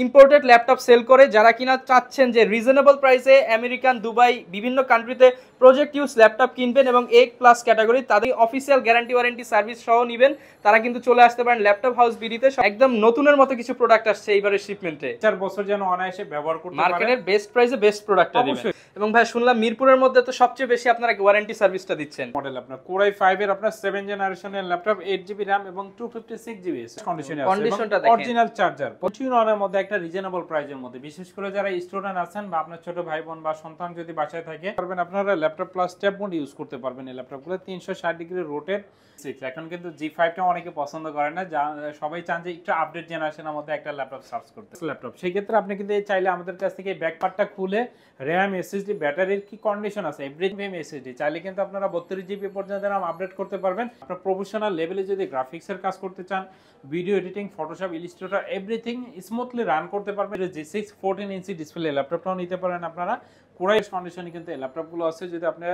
Imported laptop sell করে যারা কিনা চাচ্ছেন যে রিজনেবল প্রাইসে আমেরিকান, দুবাই, বিভিন্ন কান্ট্রিতে প্রজেক্ট ইউজ ল্যাপটপ কিনবেন এবং A+ ক্যাটাগরি, তাদের অফিসিয়াল গ্যারান্টি ওয়ারেন্টি সার্ভিস সহ নেবেন, তারা কিন্তু চলে আসতে পারেন ল্যাপটপ হাউস বিডিতে। একদম নতুনের মতো কিছু প্রোডাক্ট আসছে এইবারের শিপমেন্টে। 4 বছর যেন অনায়াসে ব্যবহার করতে পারেন, মার্কেটের বেস্ট প্রাইসে বেস্ট প্রোডাক্টটা দিবেন। এবং ভাই শুনলাম মিরপুরের মধ্যে তো সবচেয়ে বেশি আপনারা ওয়ারেন্টি সার্ভিসটা দিচ্ছেন। মডেল আপনার Core i5 এর আপনার 7 জেনারেশনের ল্যাপটপ, 8GB RAM এবং 256GB কন্ডিশনে আছে। কন্ডিশনটা দেখেন, অরিজিনাল চার্জার, প্রচুর মধ্যে একটা রিজনেবল প্রাইসের মধ্যে। বিশেষ করে যারা স্টুডেন্ট আছেন বা আপনার ছোট ভাই বোন বা সন্তান যদি বাসায় থাকে, পারবেন আপনারা laptop plus tab mode use করতে পারবেন। এই ল্যাপটপগুলো 360 ডিগ্রি রোটেট। এখন কিন্তু G5টা অনেকে পছন্দ করে না, সবাই চান যে একটু আপডেট জেনারেশনের মধ্যে একটা ল্যাপটপ সার্চ করতে। ল্যাপটপ সেই ক্ষেত্রে আপনি কিন্তু চাইলে আমাদের কাছ থেকে ব্যাক পার্টটা খুলে RAM, SSD, ব্যাটারির কি কন্ডিশন আছে, এভরিথিং SSD চাইলে কিন্তু আপনারা 32GB পর্যন্ত RAM আপডেট করতে পারবেন। আপনার প্রফেশনাল লেভেলে যদি গ্রাফিক্সের কাজ করতে চান, video editing, Photoshop, Illustrator everything smoothly run করতে পারবেন। G6 14 ইঞ্চি ডিসপ্লে ল্যাপটপটাও নিতে পারেন আপনারা। কোরাই কন্ডিশনে কিন্তু এই ল্যাপটপগুলো আছে। যদি আপনি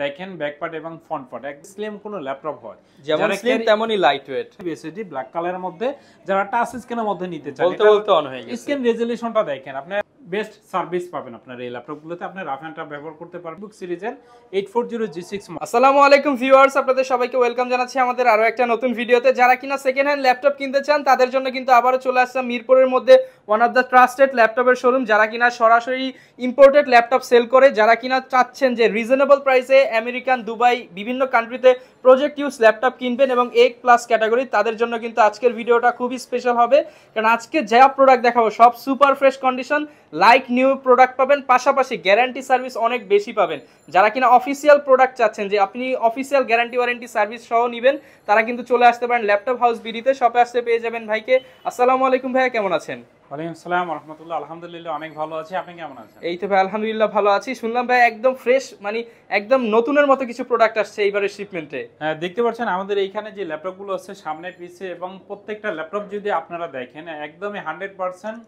দেখেন ব্যাক পার্ট এবং ফ্রন্ট পার্ট এক স্লিম কোনো ল্যাপটপ হয়, যেমন স্লিম তেমনই লাইট ওয়েট। SSD ব্ল্যাক কালারের মধ্যে যারা টাচ স্ক্রিনের মধ্যে নিতে চান, বলতে অন হয়ে গেছে। স্ক্রিন রেজোলিউশনটা দেখেন, আপনি বেস্ট সার্ভিস পাবেন আপনার এই ল্যাপটপগুলোতে। আপনি রাফ এন্ড টাফ ব্যবহার করতে পারবেন। বুক সিরিজের 840 G6। আসসালামু আলাইকুম ভিউয়ার্স, আপনাদের সবাইকে ওয়েলকাম জানাচ্ছি আমাদের আরো একটা নতুন ভিডিওতে। যারা কিনা সেকেন্ড হ্যান্ড ল্যাপটপ কিনতে চান তাদের জন্য কিন্তু আবারও চলে আসছে মিরপুরের মধ্যে ওয়ান অফ দ্য ট্রাস্টেড ল্যাপটপের শোরুম। যারা কিনা সরাসরি ইম্পোর্টেড ল্যাপটপ সেল করে, যারা কিনা চাচ্ছেন যে রিজনেবল প্রাইসে আমেরিকান, দুবাই, বিভিন্ন কান্ট্রিতে প্রজেক্ট ইউজ ল্যাপটপ কিনবেন এবং A+ ক্যাটাগরি, তাদের জন্য কিন্তু আজকের ভিডিওটা খুবই স্পেশাল হবে। কারণ আজকে যা প্রোডাক্ট দেখাবো সব super fresh condition, like new product পাবেন, পাশাপাশি গ্যারান্টি সার্ভিস অনেক বেশি পাবেন। যারা কিনা অফিসিয়াল প্রোডাক্ট চাচ্ছেন যে আপনি অফিসিয়াল গ্যারান্টি ওয়ারেন্টি সার্ভিস সহ নেবেন, তারা কিন্তু চলে আসতে পারেন ল্যাপটপ হাউস বিডিতে। শপে আসতে পেয়ে যাবেন ভাইকে। আসসালামু আলাইকুম ভাইয়া, কেমন আছেন? ওয়ালাইকুম আসসালাম ওয়া রাহমাতুল্লাহ। আলহামদুলিল্লাহ অনেক ভালো আছি, আপনি কেমন আছেন? এই তো ভাই আলহামদুলিল্লাহ ভালো আছি। শুনলাম ভাই একদম ফ্রেশ, মানে একদম নতুনের মতো কিছু প্রোডাক্ট আসছে এইবারের শিপমেন্টে। হ্যাঁ, দেখতে পাচ্ছেন আমাদের এইখানে যে ল্যাপটপগুলো আছে সামনে পিছে, এবং প্রত্যেকটা ল্যাপটপ যদি আপনারা দেখেন একদমই 100%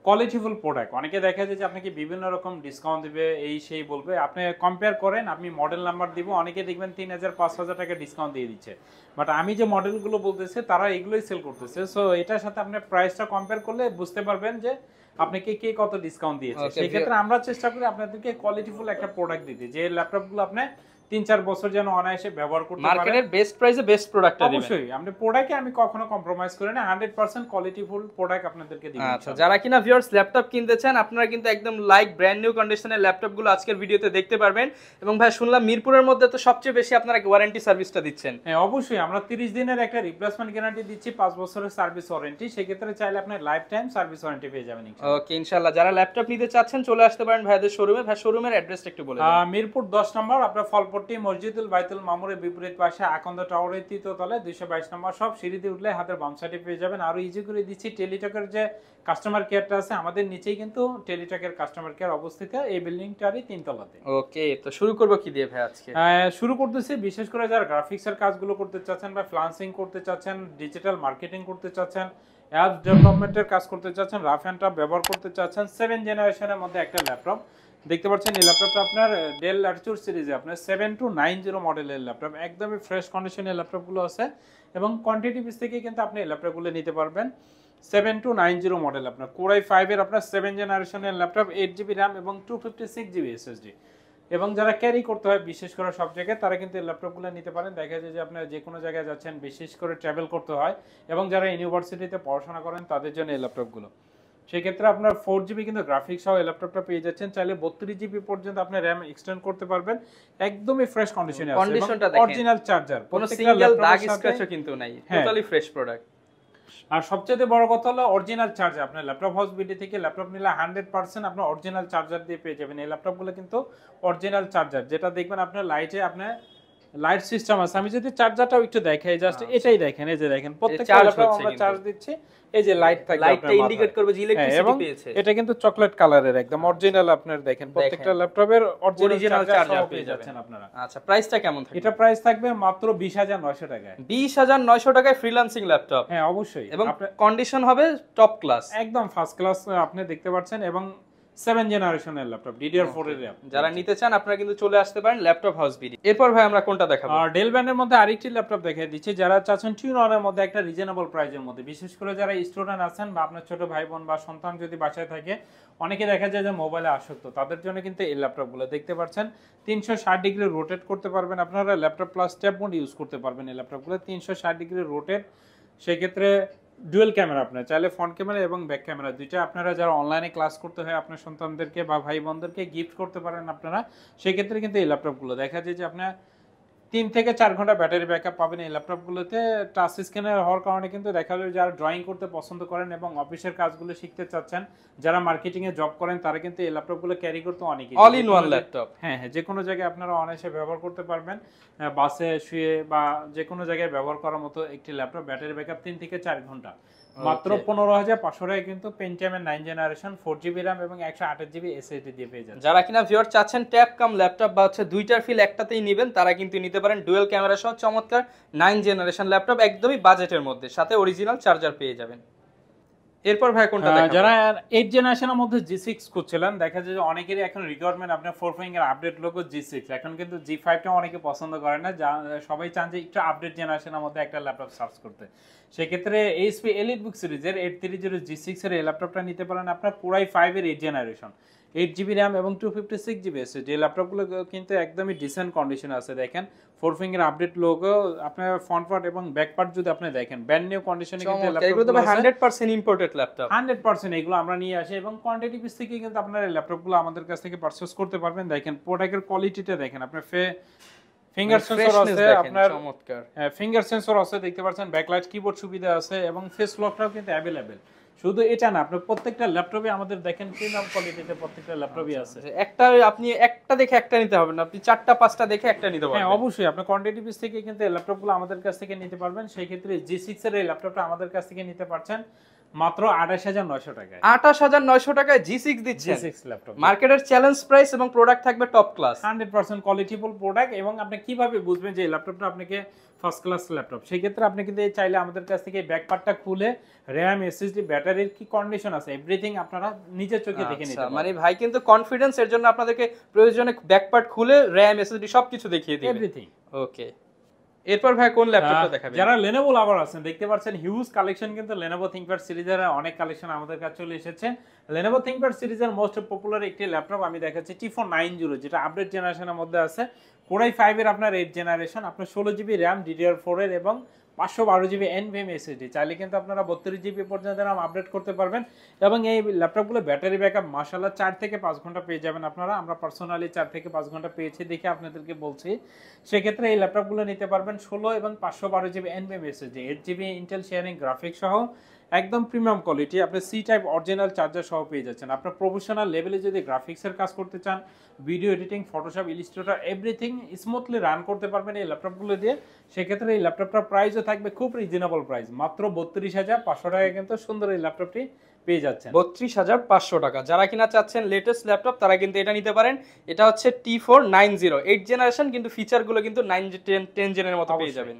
কোয়ালিটিফুল প্রোডাক্ট। অনেকে দেখা যায় যে আপনাকে বিভিন্ন রকম ডিসকাউন্ট দিবে, এই সেই বলবে, আপনি কম্পেয়ার করেন, আপনি মডেল নাম্বার দিব, অনেকে দেখবেন 3000 5000 টাকা ডিসকাউন্ট দিয়ে দিচ্ছে। বাট আমি যে মডেলগুলো বলতেছে তারা এগুলোই সেল করতেছে। সো এটার সাথে আপনি প্রাইসটা কম্পেয়ার করলে বুঝতে পারবেন যে আপনাকে কে কত ডিসকাউন্ট দিয়েছে। সেই ক্ষেত্রে আমরা চেষ্টা করি আপনাদেরকে কোয়ালিটিফুল একটা প্রোডাক্ট দিতে, যে ল্যাপটপগুলো আপনি 3-4 বছর যেন অনায়াসে ব্যবহার করতে পারেন। মার্কেটের বেস্ট প্রাইসে বেস্ট প্রোডাক্টটা দিবেন। অবশ্যই আমরা প্রোডাক্টে আমি কখনো কম্প্রোমাইজ করি না, 100% কোয়ালিটিফুল প্রোডাক্ট আপনাদেরকে দিব। আচ্ছা, যারা কিনা ভিউয়ার্স ল্যাপটপ কিনতে চান, আপনারা কিন্তু একদম লাইক ব্র্যান্ড নিউ কন্ডিশনের ল্যাপটপগুলো আজকের ভিডিওতে দেখতে পারবেন। এবং ভাই শুনলাম মিরপুরের মধ্যে তো সবচেয়ে বেশি আপনারা ওয়ারেন্টি সার্ভিসটা দিচ্ছেন। হ্যাঁ অবশ্যই, আমরা 30 দিনের একটা রিপ্লেসমেন্ট গ্যারান্টি দিচ্ছি, 5 বছরের সার্ভিস ওয়ারেন্টি। সেই ক্ষেত্রে চাইলে আপনি লাইফ টাইম সার্ভিস ওয়ারেন্টি পেয়ে যাবেন ইনশাআল্লাহ। ওকে ইনশাআল্লাহ। যারা ল্যাপটপ নিতে চাচ্ছেন চলে আসতে পারেন ভাইদের শোরুমে। ভাই শোরুমের অ্যাড্রেসটা একটু বলে দিন। মিরপুর 10 নম্বর, আপনার ফলপট্টি মসজিদুল বাইতুল মামুরের বিপরীত পাশে আকন্দ টাওয়ারের 3য় তলায় 222 নম্বর সব। সিঁড়িতে উঠলে হাতের বাম সাইডে পেয়ে যাবেন। আরো ইজি করে দিচ্ছি, টেলিটকের যে কাস্টমার কেয়ারটা আছে আমাদের নিচেই কিন্তু টেলিটকের কাস্টমার কেয়ার অবস্থিত, এই বিল্ডিংটারই 3 তলাতে। ওকে, তো শুরু করব কি দিয়ে ভাই আজকে? শুরু করতেছি বিশেষ করে যারা গ্রাফিক্সের কাজগুলো করতে চাচ্ছেন বা ফ্রিল্যান্সিং করতে চাচ্ছেন, ডিজিটাল মার্কেটিং করতে চাচ্ছেন, অ্যাপ ডেভেলপমেন্টের কাজ করতে চাচ্ছেন, রাফ এন্ড টাফ ব্যবহার করতে চাচ্ছেন, 7 জেনারেশনের মধ্যে একটা ল্যাপটপ দেখতে পাচ্ছেন। এই ল্যাপটপটা আপনার ডেল ল্যাটিটিউড সিরিজে আপনার 7290 মডেলের ল্যাপটপ, একদমই ফ্রেশ কন্ডিশনের ল্যাপটপগুলো আছে। এবং কোয়ান্টিটি পিস থেকে কিন্তু আপনি এই ল্যাপটপগুলো নিতে পারবেন। 7290 মডেল আপনার Core i5 এর আপনার 7 জেনারেশনের ল্যাপটপ, 8GB RAM এবং 256GB SSD। এবং যারা ক্যারি করতে হয় বিশেষ করে সব জায়গায়, তারা কিন্তু এই ল্যাপটপগুলো নিতে পারেন। দেখা যায় যে আপনারা যে কোনো জায়গায় যাচ্ছেন, বিশেষ করে ট্রাভেল করতে হয়, এবং যারা ইউনিভার্সিটিতে পড়াশোনা করেন তাদের জন্য এই ল্যাপটপগুলো। সেই ক্ষেত্রে আপনার 4GB কিন্তু গ্রাফিক্স সহ এই ল্যাপটপটা পেয়ে যাচ্ছেন। চাইলে 32GB পর্যন্ত আপনি RAM এক্সটেন্ড করতে পারবেন। একদমই ফ্রেশ কন্ডিশনে আছে, কন্ডিশনটা দেখেন, অরিজিনাল চার্জার, কোনো সিঙ্গেল দাগ স্ক্র্যাচও কিন্তু নাই, টোটালি ফ্রেশ প্রোডাক্ট। আর সবচেয়ে বড় কথা হলো অরিজিনাল চার্জার। আপনার ল্যাপটপ হাউস বিডি থেকে ল্যাপটপ নিলে 100% আপনার অরিজিনাল চার্জার দিয়ে পেয়ে যাবেন। এই ল্যাপটপগুলো কিন্তু অরিজিনাল চার্জার, যেটা দেখবেন আপনার লাইটে আপনার লাইট সিস্টেম আছে। আমি যদি চার্জারটাও একটু দেখাই, জাস্ট এটাই দেখেন, এই যে দেখেন প্রত্যেকটা ল্যাপটপ আমরা চার্জ দিচ্ছি, এই যে লাইট থাকবে, লাইটটা ইন্ডিকেট করবে যে ইলেকট্রিসিটি পেয়েছে। এটা কিন্তু চকলেট কালারের একদম অরিজিনাল, আপনার দেখেন প্রত্যেকটা ল্যাপটপের অরিজিনাল চার্জার পেয়ে যাচ্ছেন আপনারা। আচ্ছা, প্রাইসটা কেমন থাকবে? এটা প্রাইস থাকবে মাত্র 20900 টাকায়। 20900 টাকায় ফ্রিল্যান্সিং ল্যাপটপ। হ্যাঁ অবশ্যই, এবং কন্ডিশন হবে টপ ক্লাস, একদম ফার্স্ট ক্লাস আপনি দেখতে পাচ্ছেন। এবং 7 জেনারেশনের ল্যাপটপ DDR4 এর ল্যাপটপ। যারা নিতে চান আপনারা কিন্তু চলে আসতে পারেন ল্যাপটপ হাউস বিডি। এরপর ভাই আমরা কোনটা দেখাবো? আর ডেল ব্র্যান্ডের মধ্যে আরেকটি ল্যাপটপ দেখিয়ে দিচ্ছি, যারা চাচ্ছেন টুইন-অনের মধ্যে একটা রিজনেবল প্রাইসের মধ্যে, বিশেষ করে যারা স্টুডেন্ট আছেন বা আপনার ছোট ভাই বোন বা সন্তান যদি বাসায় থাকে, অনেকে দেখা যায় যে মোবাইলে আসক্ত, তাদের জন্য কিন্তু এই ল্যাপটপগুলো দেখতে পাচ্ছেন 360 ডিগ্রি রোটেট করতে পারবেন আপনারা, laptop plus tab mode use করতে পারবেন এই ল্যাপটপগুলো 360 ডিগ্রি রোটেট। সেক্ষেত্রে ডুয়েল ক্যামেরা, আপনার চাইলে ফ্রন্ট ক্যামেরা এবং ব্যাক ক্যামেরা দুইটা, আপনারা যারা অনলাইনে ক্লাস করতে হয় আপনার সন্তানদেরকে বা ভাই বোনদেরকে গিফট করতে পারেন আপনারা, সেক্ষেত্রে কিন্তু এই ল্যাপটপগুলো দেখা যায় যে আপনার 3 থেকে 4 ঘন্টা ব্যাটারি ব্যাকআপ পাবেন এই ল্যাপটপগুলোতে। টাচ স্ক্রিনের হওয়ার কারণে কিন্তু দেখা যায় যারা ড্রয়িং করতে পছন্দ করেন এবং অফিসের কাজগুলো শিখতে চাচ্ছেন, যারা মার্কেটিং এ জব করেন, তারা কিন্তু এই ল্যাপটপগুলো ক্যারি করতে অনেক অল ইন ওয়ান ল্যাপটপ। হ্যাঁ, যে কোনো জায়গায় আপনারা অনায়াসে ব্যবহার করতে পারবেন, বাসে শুয়ে বা যে কোনো জায়গায় ব্যবহার করার মতো একটি ল্যাপটপ, ব্যাটারি ব্যাকআপ 3 থেকে 4 ঘন্টা, মাত্র 15,500 টাকায় কিন্তু পেন্টিয়ামের 9 জেনারেশন 4GB RAM এবং 128GB SSD দিয়ে পেয়ে যাচ্ছেন। যারা কিনা ভিউয়ার চাচ্ছেন ট্যাব কাম ল্যাপটপ বা হচ্ছে দুইটার ফিল একটাতেই নেবেন, তারা কিন্তু নিতে পারেন ডুয়াল ক্যামেরা সহ চমৎকার 9 জেনারেশন ল্যাপটপ, একদমই বাজেটের মধ্যে, সাথে অরিজিনাল চার্জার পেয়ে যাবেন। এরপর ভাই কোনটা দেখাবো? যারা 8 জেনারেশনের মধ্যে G6 খুঁজছিলেন, দেখা যায় যে অনেকেরই এখন রিকোয়ারমেন্ট আপনার 4 ফিঙ্গার আপডেট লোগো G6, এখন কিন্তু G5 টা অনেকে পছন্দ করে না, সবাই চান যে একটু আপডেট জেনারেশনের মধ্যে একটা ল্যাপটপ সার্চ করতে। সেক্ষেত্রে HP EliteBook সিরিজের 830 G6 এর এই ল্যাপটপটা নিতে পারেন আপনার Core i5 এর 8 জেনারেশন, 8GB RAM এবং 256GB SSD। এই ল্যাপটপগুলো কিন্তু একদমই ডিসেন্ট কন্ডিশনে আছে, দেখেন 4 ফিঙ্গার আপডেট লোগো, আপনার ফ্রন্ট পার্ট এবং ব্যাক পার্ট যদি আপনি দেখেন ব্র্যান্ড নিউ কন্ডিশনে কিন্তু ল্যাপটপগুলো 100% ইম্পোর্টেড ল্যাপটপ, 100% এগুলো আমরা নিয়ে আসি এবং কোয়ান্টিটি পিস থেকে কিন্তু আপনারা এই ল্যাপটপগুলো আমাদের কাছ থেকে পারচেজ করতে পারবেন। দেখেন প্রোডাক্টের কোয়ালিটিটা দেখেন, আপনার ফিঙ্গার সেন্সর আছে, আপনার চমৎকার ফিঙ্গার সেন্সর আছে দেখতে পাচ্ছেন, ব্যাকলাইট কিবোর্ড সুবিধা আছে এবং ফেস লকটাও কিন্তু अवेलेबल। শুধু এটা না, আপনার প্রত্যেকটা ল্যাপটপে আমাদের দেখেন প্রিমিয়াম কোয়ালিটিতে প্রত্যেকটা ল্যাপটপই আছে। একটা আপনি একটা দেখে একটা নিতে হবে না, আপনি 4টা 5টা দেখে একটা নিতে পারবেন। হ্যাঁ অবশ্যই, আপনি কোয়ান্টিটি পিস থেকে কিন্তু এই ল্যাপটপগুলো আমাদের কাছ থেকে নিতে পারবেন। সেই ক্ষেত্রে G6 এর এই ল্যাপটপটা আমাদের কাছ থেকে নিতে পারছেন মাত্র 28,900 টাকায়। 28,900 টাকায় G6 দিচ্ছেন। G6 ল্যাপটপ মার্কেটের চ্যালেঞ্জ প্রাইস এবং প্রোডাক্ট থাকবে টপ ক্লাস, 100% কোয়ালিটিফুল প্রোডাক্ট। এবং আপনি কিভাবে বুঝবেন যে এই ল্যাপটপটা আপনাকে ফার্স্ট ক্লাস ল্যাপটপ? সেই ক্ষেত্রে আপনি কিন্তু চাইলে আমাদের কাছ থেকে ব্যাক পার্টটা খুলে RAM SSD ব্যাটারির কি কন্ডিশন আছে এভরিথিং আপনারা নিজের চোখে দেখে নিতে পারবেন। মানে ভাই কিন্তু কনফিডেন্স, এর জন্য আপনাদেরকে প্রয়োজনে ব্যাক পার্ট খুলে RAM SSD সবকিছু দেখিয়ে দিবেন এভরিথিং। ওকে, এরপর ভাই কোন ল্যাপটপটা দেখাবেন? যারা Lenovo লাভার আছেন, দেখতে পাচ্ছেন হিউজ কালেকশন কিন্তু Lenovo ThinkPad সিরিজের অনেক কালেকশন আমাদের কাছে চলে এসেছে। Lenovo ThinkPad সিরিজের মোস্ট পপুলার একটি ল্যাপটপ আমি দেখাচ্ছি T490, যেটা আপডেট জেনারেশনের মধ্যে আছে। Core i5 এর আপনার 8 জেনারেশন, আপনার 16GB RAM DDR4 এর এবং 512GB NVMe SSD, চাইলে কিন্তু আপনারা 32GB পর্যন্ত RAM আপডেট করতে পারবেন। এবং এই ল্যাপটপগুলো ব্যাটারি ব্যাকআপ মাশাআল্লাহ 4 থেকে 5 ঘন্টা পেয়ে যাবেন আপনারা। আমরা পার্সোনালি 4 থেকে 5 ঘন্টা পেয়েছি দেখে আপনাদেরকে বলছি। সেক্ষেত্রে এই ল্যাপটপগুলো নিতে পারবেন 16 এবং 512GB NVMe SSD, 8GB Intel sharing graphics সহ, একদম প্রিমিয়াম কোয়ালিটি। আপনি সি টাইপ অরিজিনাল চার্জার সহ পেয়ে যাচ্ছেন। আপনার প্রফেশনাল লেভেলে যদি গ্রাফিক্সের কাজ করতে চান, video editing, Photoshop, Illustrator everything smoothly run করতে পারবেন এই ল্যাপটপগুলো দিয়ে। সেক্ষেত্রে এই ল্যাপটপটার প্রাইসও থাকবে খুব রিজনেবল প্রাইস, মাত্র 32,500 টাকায় কিন্তু সুন্দর এই ল্যাপটপটি পেয়ে যাচ্ছেন। 32,500 টাকা। যারা কিনা চাচ্ছেন লেটেস্ট ল্যাপটপ, তারা কিন্তু এটা নিতে পারেন। এটা হচ্ছে T490 8 জেনারেশন, কিন্তু ফিচারগুলো কিন্তু 9 10 জেনের মতো পেয়ে যাবেন।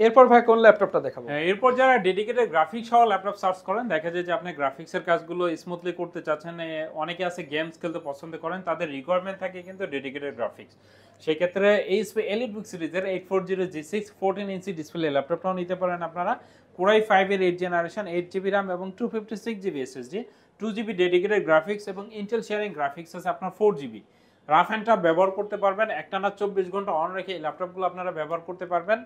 এরপর ভাই কোন ল্যাপটপটা দেখাবো? এরপর যারা ডেডিকেটেড গ্রাফিক্স সহ ল্যাপটপ সার্চ করেন, দেখা যায় যে আপনি গ্রাফিক্সের কাজগুলো স্মুথলি করতে চাচ্ছেন, অনেকে আছে গেমস খেলতে পছন্দ করেন, তাদের রিকোয়ারমেন্ট থাকে কিন্তু ডেডিকেটেড গ্রাফিক্স। সেই ক্ষেত্রে HP EliteBook সিরিজের 840 G6 14 ইঞ্চি ডিসপ্লে ল্যাপটপটাও নিতে পারেন আপনারা। Core i5 এর 8 জেনারেশন, 8GB RAM এবং 256GB SSD, 2GB dedicated graphics এবং ইন্টেল শেয়ারিং গ্রাফিক্স আছে আপনার 4GB। রাফ অ্যান্ড টাফ ব্যবহার করতে পারবেন, একটানা 24 ঘন্টা অন রেখে এই ল্যাপটপগুলো আপনারা ব্যবহার করতে পারবেন।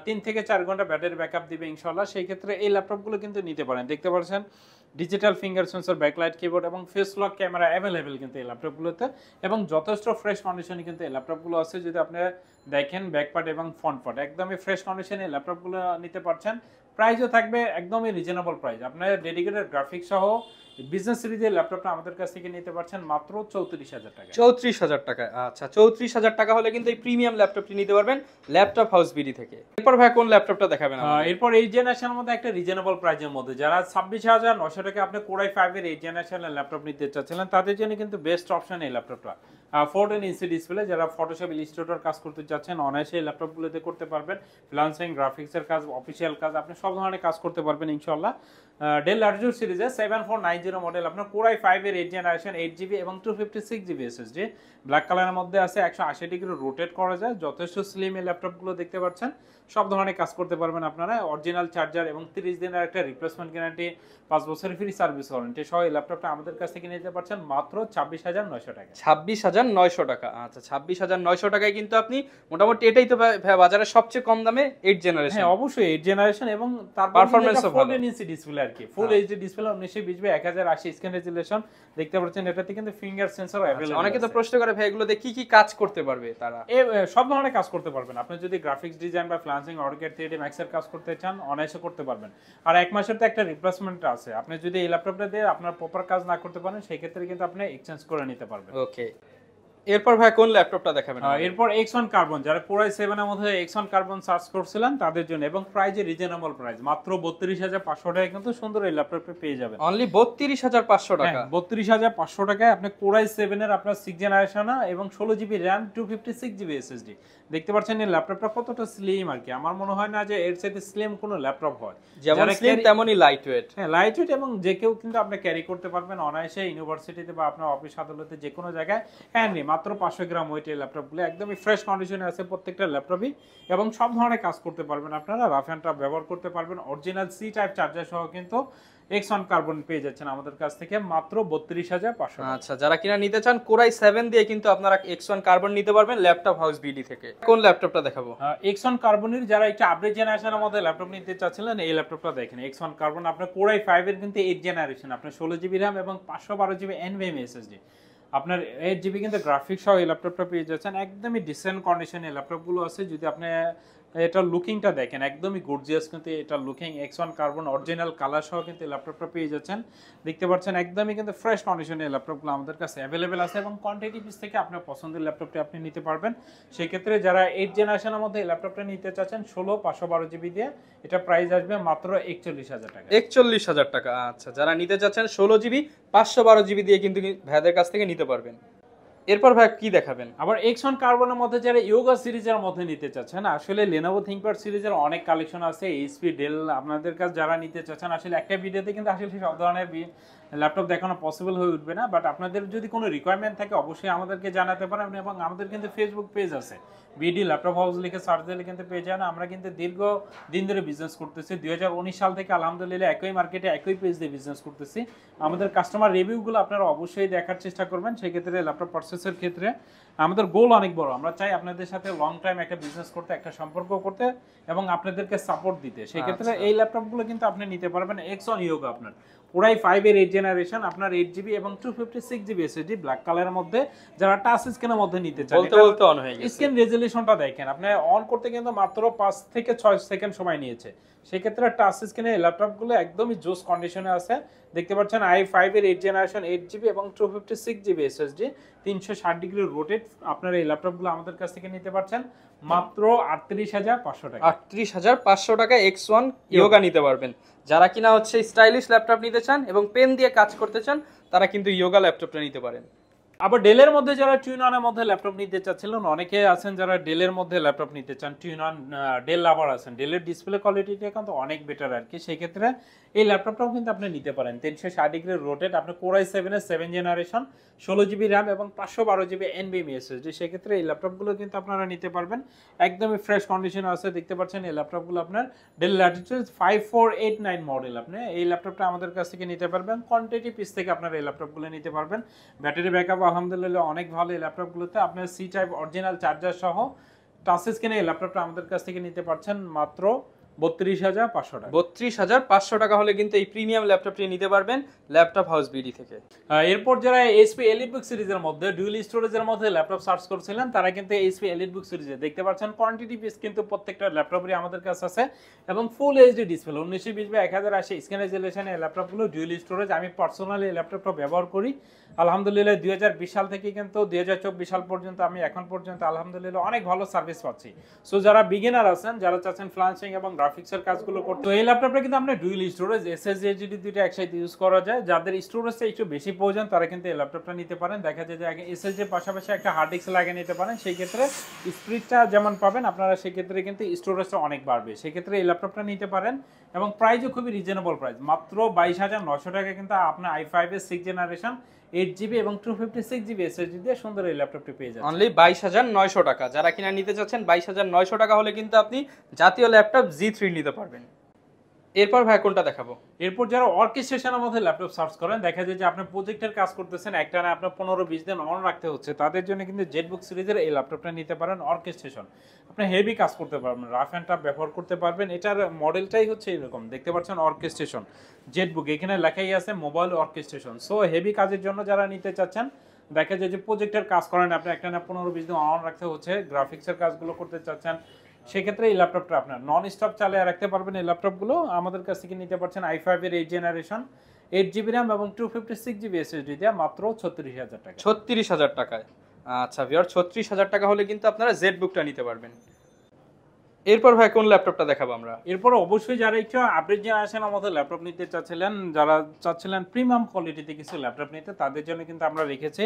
3 থেকে 4 ঘন্টা ব্যাটারি ব্যাকআপ দিবে ইনশাআল্লাহ। সেই ক্ষেত্রে এই ল্যাপটপগুলো কিন্তু নিতে পারেন। দেখতে পাচ্ছেন digital finger sensor, backlight keyboard এবং ফেস লক ক্যামেরা অ্যাভেলেবেল কিন্তু এই ল্যাপটপগুলোতে, এবং যথেষ্ট ফ্রেশ কন্ডিশনে কিন্তু এই ল্যাপটপগুলো আছে। যদি আপনি দেখেন ব্যাক পার্ট এবং ফ্রন্ট পার্ট একদমই ফ্রেশ কন্ডিশনে এই ল্যাপটপগুলো নিতে পারছেন। প্রাইসও থাকবে একদমই রিজনেবল প্রাইস। আপনার ডেডিকেটেড গ্রাফিক্স সহ বিজনেস সিরিজের ল্যাপটপটা আমাদের কাছ থেকে নিতে পারছেন মাত্র 34,000 টাকা। 34,000 টাকায়। আচ্ছা, 34,000 টাকা হলে কিন্তু এই প্রিমিয়াম ল্যাপটপটি নিতে পারবেন ল্যাপটপ হাউস বিডি থেকে। এরপর ভাই কোন ল্যাপটপটা দেখাবেন? এরপর এই জেনারেশনের মধ্যে একটা রিজনেবল প্রাইসের মধ্যে যারা 26,900 টাকা আপনি Core i5 এর এই জেনারেশনের ল্যাপটপ নিতে চাচ্ছিলেন, তাদের জন্য কিন্তু বেস্ট অপশন এই ল্যাপটপটা। 14 ইঞ্চি ডিসপ্লে, যারা ফটোশপ, ইলাস্ট্রেটর কাজ করতে চাচ্ছেন অনায়াসে এই ল্যাপটপগুলোতে করতে পারবেন। ফ্রিল্যান্সিং, গ্রাফিক্সের কাজ, অফিসিয়াল কাজ, আপনি সব ধরনের কাজ করতে পারবেন ইনশাআল্লাহ। ডেল ল্যাটিটিউড সিরিজে 7490 মডেল, আপনার কোর i5 এর 8 জেনারেশন, 8GB এবং 256GB SSD, ব্ল্যাক কালারের মধ্যে আছে, 180 ডিগ্রি রোটেট করা যায়, যথেষ্ট স্লিম এই ল্যাপটপগুলো দেখতে পাচ্ছেন, সব ধরনের কাজ করতে পারবেন আপনারা। অরিজিনাল চার্জার এবং 30 দিনের একটা রিপ্লেসমেন্ট গ্যারান্টি, 5 বছরের ফ্রি সার্ভিস ওয়ারেন্টি সহ এই ল্যাপটপটা আমাদের কাছ থেকে নিতে পারছেন মাত্র 26,900 টাকা। 26,900 টাকা। আচ্ছা, 26,900 টাকায় কিন্তু আপনি মোটামুটি, এটাই তো বাজারে সবচেয়ে কম দামে 8 জেনারেশন। হ্যাঁ অবশ্যই 8 জেনারেশন, এবং তারপর পারফরম্যান্সও ভালো, 14 ইঞ্চি ডিসপ্লে আর কি, full HD display, 1920 1080 screen resolution দেখতে পাচ্ছেন। এটাতে কিন্তু ফিঙ্গার সেন্সর अवेलेबल। অনেকে তো প্রশ্ন করে ভাই এগুলোতে কি কি কাজ করতে পারবে তারা? সব ধরনের কাজ করতে পারবেন। আপনি যদি গ্রাফিক্স ডিজাইন বা ফ্লান্সিং, অটোক্যাড, 3D ম্যাক্স এর কাজ করতে চান অনায়াসে করতে পারবেন। আর 1 মাসের তো একটা রিপ্লেসমেন্ট আছে, আপনি যদি এই ল্যাপটপটা দিয়ে আপনার প্রপার কাজ না করতে পারেন সেই ক্ষেত্রে কিন্তু আপনি এক্সচেঞ্জ করে নিতে পারবেন। ওকে, এরপর ভাই কোন ল্যাপটপটা দেখাবেন? এরপর X1 কার্বন, যারা Core i7 এর মধ্যে X1 কার্বন সার্চ করছিলেন তাদের জন্য, এবং প্রাইজে রিজনেবল প্রাইস, মাত্র 32,500 টাকায় কিন্তু সুন্দর এই ল্যাপটপটা পেয়ে যাবেন। অনলি 32,500 টাকা। 32,500 টাকায় আপনি Core i7 এর আপনার 6 জেনারেশন এবং 16GB RAM, 256GB SSD দেখতে পাচ্ছেন। এই ল্যাপটপটা কতটা স্লিম আর কি, আমার মনে হয় না যে এর চাইতে স্লিম কোনো ল্যাপটপ হয়। যেমন স্লিম তেমনই লাইট ওয়েট। হ্যাঁ লাইট ওয়েট, এবং যে কেউ কিন্তু আপনি ক্যারি করতে পারবেন অনায়াসে, ইউনিভার্সিটিতে বা আপনার অফিস আদালতে যে কোনো জায়গায় হ্যান্ডি। মাত্র 500 গ্রাম ওয়েট এই ল্যাপটপগুলো একদমই ফ্রেশ কন্ডিশনে আছে প্রত্যেকটা ল্যাপটপই, এবং সব ধরনের কাজ করতে পারবেন আপনারা, রাফ অ্যান্ড টাফ ব্যবহার করতে পারবেন। অরিজিনাল সি টাইপ চার্জার সহ কিন্তু X1 কার্বন পেয়ে যাচ্ছেন আমাদের কাছ থেকে মাত্র 32,500। আচ্ছা, যারা কিনা নিতে চান Core i7 দিয়ে কিন্তু আপনারা X1 কার্বন নিতে পারবেন ল্যাপটপ হাউস বিডি থেকে। কোন ল্যাপটপটা দেখাবো? X1 কার্বনের যারা একটা আপডেট জেনারেশনের মধ্যে ল্যাপটপ নিতে চাচ্ছিলেন এই ল্যাপটপটা দেখেন। X1 কার্বন আপনার Core i5 এর কিন্তু 8 জেনারেশন, আপনার 16GB RAM এবং 512GB NVMe SSD, আপনার 8GB কিন্তু গ্রাফিক্স সহ এই ল্যাপটপটা পেয়ে যাচ্ছেন। একদমই ডিসেন্ট কন্ডিশনে ল্যাপটপগুলো আছে। যদি আপনি এটা লুকিংটা দেখেন একদমই গর্জিয়াস, কিন্তু এটা looking X1 carbon original colour সহ কিন্তু ল্যাপটপটা পেয়ে যাচ্ছেন। দেখতে পাচ্ছেন একদমই কিন্তু ফ্রেশ কন্ডিশনে এই ল্যাপটপগুলো আমাদের কাছে অ্যাভেলেবেল আছে, এবং কোয়ান্টিটি পিস থেকে আপনার পছন্দের ল্যাপটপটি আপনি নিতে পারবেন। সেই ক্ষেত্রে যারা 8 জেনারেশনের মধ্যে এই ল্যাপটপটা নিতে চাচ্ছেন 16 512GB দিয়ে, এটা প্রাইস আসবে মাত্র 41,000 টাকা। 41,000 টাকা। আচ্ছা, যারা নিতে চাচ্ছেন 16GB 512GB দিয়ে কিন্তু ভাইদের কাছ থেকে নিতে পারবেন। এরপর ভাই কি দেখাবেন? আবার X1 কার্বনের মধ্যে যারা ইয়োগা সিরিজের মধ্যে নিতে চাচ্ছেন, আসলে Lenovo ThinkPad সিরিজের অনেক কালেকশন আছে, HP ডেল আপনাদের কাছে যারা নিতে চাচ্ছেন, আসলে একটা ভিডিওতে কিন্তু আসলে সব ধরনের ল্যাপটপ দেখানো পসিবল হয়ে উঠবে না, বাট আপনাদের যদি কোনো রিকোয়ারমেন্ট থাকে অবশ্যই আমাদেরকে জানাতে পারেন, এবং আমাদের কিন্তু ফেসবুক পেজ আছে, বিডি ল্যাপটপ হাউস লিখে সার্চ দিলে কিন্তু পেয়ে যান। আমরা কিন্তু দীর্ঘ দিন ধরে বিজনেস করতেছি, 2019 সাল থেকে আলহামদুলিল্লাহ একই মার্কেটে একই পেজ দিয়ে বিজনেস করতেছি। আমাদের কাস্টমার রিভিউগুলো আপনারা অবশ্যই দেখার চেষ্টা করবেন। সেক্ষেত্রে ল্যাপটপ পারচেসের ক্ষেত্রে আমাদের গোল অনেক বড়, আমরা চাই আপনাদের সাথে লং টাইম একটা বিজনেস করতে, একটা সম্পর্ক করতে, এবং আপনাদেরকে সাপোর্ট দিতে। সেক্ষেত্রে এই ল্যাপটপগুলো কিন্তু আপনি নিতে পারবেন X1 ইয়োগা, আপনার Core i5 এর 8 জেনারেশন, আপনার 8GB এবং 256GB SSD ব্ল্যাক কালারের মধ্যে, যারা টাচ স্ক্রিনের মধ্যে নিতে চান, বলতে অন হয়ে গেছে। স্ক্রিন রেজোলিউশনটা দেখেন, আপনি অন করতে কিন্তু মাত্র 5 থেকে 6 সেকেন্ড সময় নিয়েছে। সেক্ষেত্রে টাচ স্ক্রিনে এই ল্যাপটপগুলো একদমই জোস কন্ডিশনে আছে। দেখতে পাচ্ছেন i5 এর 8 জেনারেশন, 8GB এবং 256GB SSD, 360 ডিগ্রি রোটেট, আপনারা এই ল্যাপটপগুলো আমাদের কাছ থেকে নিতে পারছেন মাত্র 38,500 টাকা। 38,500 টাকা X1 ইয়োগা নিতে পারবেন। যারা কিনা হচ্ছে স্টাইলিশ ল্যাপটপ নিতে চান এবং পেন দিয়ে কাজ করতে চান, তারা কিন্তু ইয়োগা ল্যাপটপটা নিতে পারেন। আবার ডেলের মধ্যে যারা টুইননের মধ্যে ল্যাপটপ নিতে চাচ্ছিলেন, অনেকে আছেন যারা ডেলের মধ্যে ল্যাপটপ নিতে চান, টুইনন ডেল লাভার আছেন, ডেলের ডিসপ্লে কোয়ালিটিটা কিন্তু অনেক বেটার আর কি। সেই ক্ষেত্রে এই ল্যাপটপটাও কিন্তু আপনি নিতে পারেন। 360 ডিগ্রি রোটেট, আপনি Core i7 এর 7 জেনারেশন, 16GB RAM এবং 512GB NVMe SSD, সেক্ষেত্রে এই ল্যাপটপগুলো কিন্তু আপনারা নিতে পারবেন। একদমই ফ্রেশ কন্ডিশনে আছে। দেখতে পাচ্ছেন এই ল্যাপটপগুলো আপনার ডেল ল্যাটিটিউড 5489 মডেল, আপনি এই ল্যাপটপটা আমাদের কাছ থেকে নিতে পারবেন। কোয়ান্টিটি পিস থেকে আপনারা এই ল্যাপটপগুলো নিতে পারবেন। ব্যাটারি ব্যাকআপ আলহামদুলিল্লাহ অনেক ভালো এই ল্যাপটপগুলোতে। আপনার সি টাইপ অরিজিনাল চার্জার সহ টাচ স্ক্রিনে এই ল্যাপটপটা আমাদের কাছ থেকে নিতে পারছেন মাত্র 32,500 টাকা। 32,500 টাকা হলে কিন্তু এই প্রিমিয়াম ল্যাপটপটি নিতে পারবেন ল্যাপটপ হাউস বিডি থেকে। এরপর যারা HP EliteBook সিরিজের মধ্যে ডুয়াল স্টোরেজের মধ্যে ল্যাপটপ সার্চ করছিলেন, তারা কিন্তু HP EliteBook সিরিজে দেখতে পাচ্ছেন কোয়ান্টিটি পিস কিন্তু প্রত্যেকটা ল্যাপটপেরই আমাদের কাছে আছে, এবং full HD display 1920 by 1080 screen resolution এই ল্যাপটপগুলো ডুয়াল স্টোরেজ। আমি পার্সোনালি এই ল্যাপটপটা ব্যবহার করি আলহামদুলিল্লাহ। 2020 সাল থেকে কিন্তু 2024 সাল পর্যন্ত আমি এখন পর্যন্ত আলহামদুলিল্লাহ অনেক ভালো সার্ভিস পাচ্ছি। সো যারা বিগিনার আছেন, যারা চাচ্ছেন ফ্লান্সিং এবং গ্রাফিক্সের কাজগুলো করতে। তো এই ল্যাপটপটা কিন্তু আপনার ডুয়াল স্টোরেজ এসএসডি এইচডি দুইটা একসাথে ইউজ করা যায়। যাদের স্টোরেজটা একটু বেশি প্রয়োজন তারা কিন্তু এই ল্যাপটপটা নিতে পারেন। দেখা যায় যে এসএসডি এর পাশাপাশি একটা হার্ড ডিস্ক লাগিয়ে নিতে পারেন, সেই ক্ষেত্রে স্পিডটা যেমন পাবেন আপনারা, সেই ক্ষেত্রে কিন্তু স্টোরেজটা অনেক বাড়বে। সেই ক্ষেত্রে এই ল্যাপটপটা নিতে পারেন এবং প্রাইসও খুবই রিজনেবল প্রাইস, মাত্র 22,900 টাকা কিন্তু আপনি i5 এর 6 জেনারেশন 8GB এবং 256GB এসএসডি দিয়ে সুন্দর এই ল্যাপটপটি পেয়ে যাচ্ছেন অনলি 22,900 টাকা। যারা কিনা নিতে চাচ্ছেন 22,900 টাকা হলে কিন্তু আপনি জাতীয় ল্যাপটপ G3 নিতে পারবেন। এরপর ভাই কোনটা দেখাবো? এরপর যারা অর্কেস্ট্রেশনের মধ্যে ল্যাপটপ সার্চ করেন, দেখা যায় যে আপনি প্রজেক্টের কাজ করতেছেন, একটা না আপনার 15-20 দিন অন রাখতে হচ্ছে, তাদের জন্য কিন্তু জেটবুক সিরিজের এই ল্যাপটপটা নিতে পারেন। অর্কেস্ট্রেশন আপনি হেভি কাজ করতে পারবেন, রাফ অ্যান্ড টাফ ব্যবহার করতে পারবেন। এটার মডেলটাই হচ্ছে এরকম, দেখতে পাচ্ছেন অর্কেস্ট্রেশন জেটবুক, এখানে লেখাই আছে মোবাইল অর্কেস্ট্রেশন। সো হেভি কাজের জন্য যারা নিতে চাচ্ছেন, দেখা যায় যে প্রজেক্টের কাজ করেন আপনি, একটা না 15-20 দিন অন রাখতে হচ্ছে, গ্রাফিক্সের কাজগুলো করতে চাচ্ছেন, সেক্ষেত্রে এই ল্যাপটপটা আপনার নন স্টপ চালিয়ে রাখতে পারবেন। এই ল্যাপটপগুলো আমাদের কাছ থেকে নিতে পারছেন i5 এর 8 জেনারেশন 8GB RAM এবং 256GB SSD দিয়ে মাত্র 36,000 টাকা। 36,000 টাকায়। আচ্ছা ভিউয়ার, 36,000 টাকা হলে কিন্তু আপনারা জেটবুকটা নিতে পারবেন। এরপর ভাই কোন ল্যাপটপটা দেখাবো আমরা? এরপর অবশ্যই যারা একটু আপডেট জেনারেশনের মধ্যে ল্যাপটপ নিতে চাচ্ছিলেন, যারা চাচ্ছিলেন প্রিমিয়াম কোয়ালিটিতে কিছু ল্যাপটপ নিতে, তাদের জন্য কিন্তু আমরা রেখেছি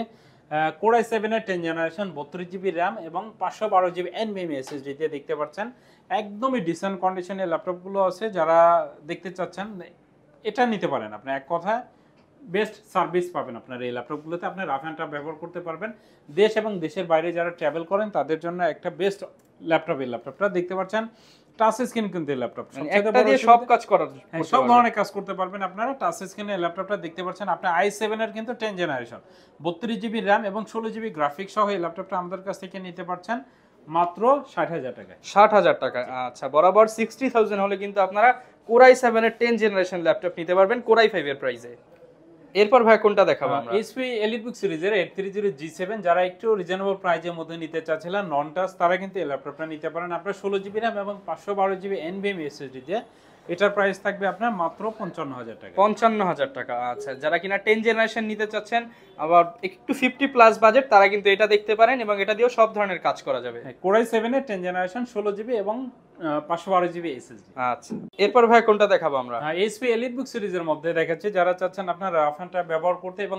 Core i7 এর 10 জেনারেশন 32GB RAM এবং 512GB NVMe SSD দিয়ে, দেখতে পাচ্ছেন একদমই ডিসেন্ট কন্ডিশনের ল্যাপটপগুলো আছে। যারা দেখতে চাচ্ছেন এটা নিতে পারেন, আপনি এক কথায় বেস্ট সার্ভিস পাবেন আপনার এই ল্যাপটপগুলোতে। আপনি রাফ অ্যান্ড টাফ ব্যবহার করতে পারবেন। দেশ এবং দেশের বাইরে যারা ট্রাভেল করেন তাদের জন্য একটা বেস্ট ল্যাপটপ এই ল্যাপটপটা, দেখতে পাচ্ছেন টাচ স্ক্রিন কিন্তু এই ল্যাপটপ, একটা দিয়ে সব কাজ করার, সব ধরনের কাজ করতে পারবেন আপনারা। টাচ স্ক্রিনের ল্যাপটপটা দেখতে পাচ্ছেন আপনি i7 এর কিন্তু 10 জেনারেশন 32GB RAM এবং 16GB গ্রাফিক্স সহ এই ল্যাপটপটা আমাদের কাছ থেকে নিতে পারছেন মাত্র 60,000 টাকা। 60,000 টাকা। আচ্ছা, বরাবর 60,000 হলে কিন্তু আপনারা Core i7 এর 10 জেনারেশন ল্যাপটপ নিতে পারবেন Core i5 এর প্রাইসে। এরপর ভাই কোনটা দেখাবো আমরা? HP EliteBook সিরিজের 830G7 যারা একটু রিজনেবল প্রাইসের মধ্যে নিতে চাচ্ছিলেন নন টাচ, তারা কিন্তু এই ল্যাপটপটা নিতে পারেন আপনার 16GB RAM এবং 512GB NVMe SSD দিয়ে। এটার প্রাইস থাকবে আপনার মাত্র 55,000 টাকা। 55,000 টাকা। আচ্ছা, যারা কিনা 10 জেনারেশন নিতে চাচ্ছেন আবার একটু 50 প্লাস বাজেট, তারা কিন্তু এটা দেখতে পারেন এবং এটা দিয়েও সব ধরনের কাজ করা যাবে। Core i7 এর 10 জেনারেশন 16GB এবং 512GB SSD। আচ্ছা, এরপর ভাই কোনটা দেখাবো আমরা? HP EliteBook সিরিজের মধ্যে দেখাচ্ছি যারা চাচ্ছেন আপনার রাফ অ্যান্ড টাফ ব্যবহার করতে এবং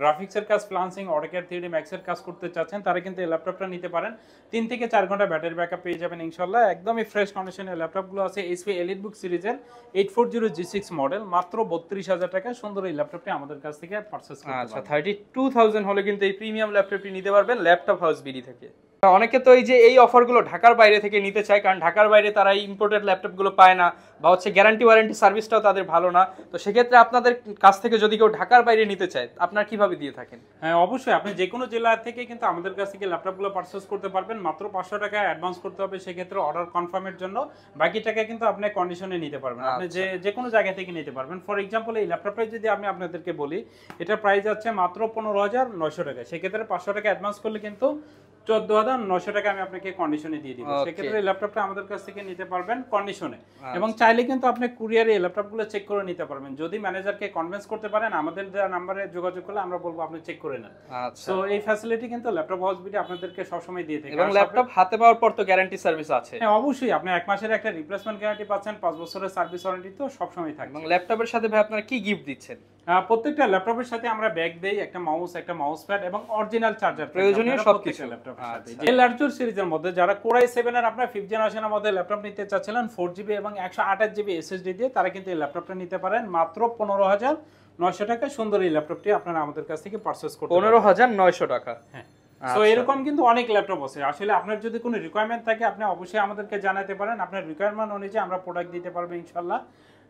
গ্রাফিক্সের কাজ, ফ্লান্সিং, অটোক্যাড 3D Max এর কাজ করতে চাচ্ছেন, তারা কিন্তু এই ল্যাপটপটা নিতে পারেন। 3 থেকে 4 ঘন্টা ব্যাটারি ব্যাকআপ পেয়ে যাবেন ইনশাআল্লাহ। একদমই ফ্রেশ কন্ডিশনের ল্যাপটপগুলো আছে। HP EliteBook সিরিজের 840G6 মডেল, মাত্র 32,000 টাকা সুন্দর এই ল্যাপটপটি আমাদের কাছ থেকে পারচেজ করতে পারবেন। আচ্ছা, 32,000 হলে কিন্তু এই প্রিমিয়াম ল্যাপটপটি নিতে পারবেন ল্যাপটপ হাউস বিডি থেকে। অনেকে তো এই যে এই অফারগুলো ঢাকার বাইরে থেকে নিতে চায়, কারণ ঢাকার বাইরে তারা এই ইম্পোর্টেড ল্যাপটপগুলো পায় না, বা হচ্ছে গ্যারান্টি ওয়ারেন্টি সার্ভিসটাও তাদের ভালো না। তো সেক্ষেত্রে আপনাদের কাছ থেকে যদি কেউ ঢাকার বাইরে নিতে চায়, আপনারা কিভাবে দিয়ে থাকেন? হ্যাঁ, অবশ্যই আপনি যে কোনো জেলা থেকে কিন্তু আমাদের কাছ থেকে ল্যাপটপগুলো পারচেজ করতে পারবেন। মাত্র 500 টাকা অ্যাডভান্স করতে হবে, সেক্ষেত্রে অর্ডার কনফার্মের জন্য। বাকি টাকা কিন্তু আপনি কন্ডিশনে নিতে পারবেন, আপনি যে কোনো জায়গা থেকে নিতে পারবেন। ফর এক্সাম্পল এই ল্যাপটপটা যদি আমি আপনাদেরকে বলি, এটার প্রাইস যাচ্ছে মাত্র 15,900 টাকা, সেক্ষেত্রে 500 টাকা অ্যাডভান্স করলে কিন্তু 14,900 টাকা আমি আপনাকে কন্ডিশনে দিয়ে দিব। সেক্ষেত্রে এই ল্যাপটপটা আমাদের কাছ থেকে নিতে পারবেন কন্ডিশনে, এবং চাইলে কিন্তু আপনি কুরিয়ারে এই ল্যাপটপগুলো চেক করে নিতে পারবেন। যদি ম্যানেজারকে কনভিন্স করতে পারেন, আমাদের দেওয়া নম্বরে যোগাযোগ করলে আমরা বলবো আপনি চেক করে নেন। সো এই ফ্যাসিলিটি কিন্তু ল্যাপটপ হাউস বিডি আপনাদেরকে সবসময় দিয়ে থাকে। এবং ল্যাপটপ হাতে পাওয়ার পর তো গ্যারান্টি সার্ভিস আছে। হ্যাঁ, অবশ্যই আপনি 1 মাসের একটা রিপ্লেসমেন্ট গ্যারান্টি পাচ্ছেন, 5 বছরের সার্ভিস ওয়ারেন্টি তো সবসময় থাকে। এবং ল্যাপটপের সাথে ভাই আপনারা কি গিফট দিচ্ছেন? প্রত্যেকটা ল্যাপটপের সাথে আমরা ব্যাগ দেই, একটা মাউস প্যাড এবং অরিজিনাল চার্জার, প্রয়োজনীয় সবকিছু ল্যাপটপের সাথে। এই ল্যাপটপ সিরিজের মধ্যে যারা Core i7 এর আপনার 5th জেনারেশনের মধ্যে ল্যাপটপ নিতে চাচ্ছিলেন 4GB এবং 128GB SSD দিয়ে, তারা কিন্তু এই ল্যাপটপটা নিতে পারেন মাত্র 15,900 টাকা সুন্দর এই ল্যাপটপটি আপনারা আমাদের কাছ থেকে পারচেজ করতে পারেন 15,900 টাকা। হ্যাঁ, সো এরকম কিন্তু অনেক ল্যাপটপ আছে। আসলে আপনার যদি কোনো রিকোয়ারমেন্ট থাকে আপনি অবশ্যই আমাদেরকে জানাতে পারেন, আপনার রিকোয়ারমেন্ট অনুযায়ী আমরা প্রোডাক্ট দিতে পারবো ইনশাআল্লাহ।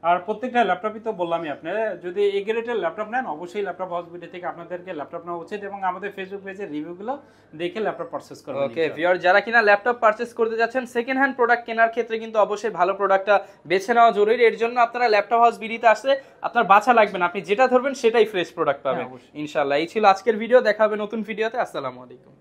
আর প্রত্যেকটা ল্যাপটপই তো বললামই, আপনি যদি এ গ্রেডের ল্যাপটপ নেন অবশ্যই ল্যাপটপ হাউস বিডি থেকে আপনাদেরকে ল্যাপটপ নেওয়া উচিত, এবং আমাদের ফেসবুক পেজের রিভিউগুলো দেখে ল্যাপটপ পারচেজ করবেন। ওকে ভিউয়ার, যারা কিনা ল্যাপটপ পারচেজ করতে যাচ্ছেন, সেকেন্ড হ্যান্ড প্রোডাক্ট কেনার ক্ষেত্রে কিন্তু অবশ্যই ভালো প্রোডাক্টটা বেছে নেওয়া জরুরি। এর জন্য আপনারা ল্যাপটপ হাউস বিডিতে আসলে আপনার বাছা লাগবে না, আপনি যেটা ধরবেন সেটাই ফ্রেশ প্রোডাক্ট পাবেন ইনশাআল্লাহ। এই ছিল আজকের ভিডিও, দেখা হবে নতুন ভিডিওতে। আসসালামু আলাইকুম।